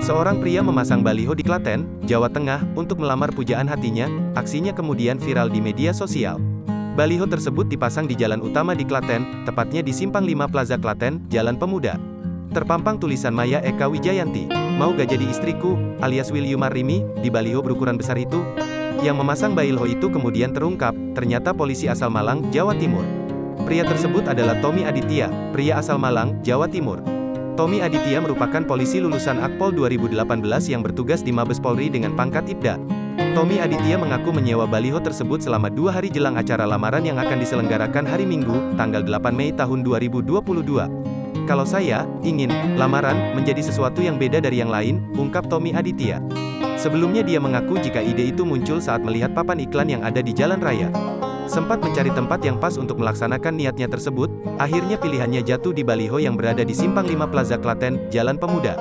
Seorang pria memasang baliho di Klaten, Jawa Tengah, untuk melamar pujaan hatinya. Aksinya kemudian viral di media sosial. Baliho tersebut dipasang di jalan utama di Klaten, tepatnya di Simpang 5 Plaza Klaten, Jalan Pemuda. Terpampang tulisan Maya Eka Wijayanti, "Mau gak jadi istriku?" alias "Will you marry me?" di baliho berukuran besar itu. Yang memasang baliho itu kemudian terungkap, ternyata polisi asal Malang, Jawa Timur. Pria tersebut adalah Tommy Aditya, pria asal Malang, Jawa Timur. Tommy Aditya merupakan polisi lulusan Akpol 2018 yang bertugas di Mabes Polri dengan pangkat Ibda. Tommy Aditya mengaku menyewa baliho tersebut selama 2 hari jelang acara lamaran yang akan diselenggarakan hari Minggu, tanggal 8 Mei tahun 2022. "Kalau saya ingin lamaran menjadi sesuatu yang beda dari yang lain," ungkap Tommy Aditya. Sebelumnya dia mengaku jika ide itu muncul saat melihat papan iklan yang ada di jalan raya. Sempat mencari tempat yang pas untuk melaksanakan niatnya tersebut, akhirnya pilihannya jatuh di baliho yang berada di Simpang 5 Plaza Klaten, Jalan Pemuda.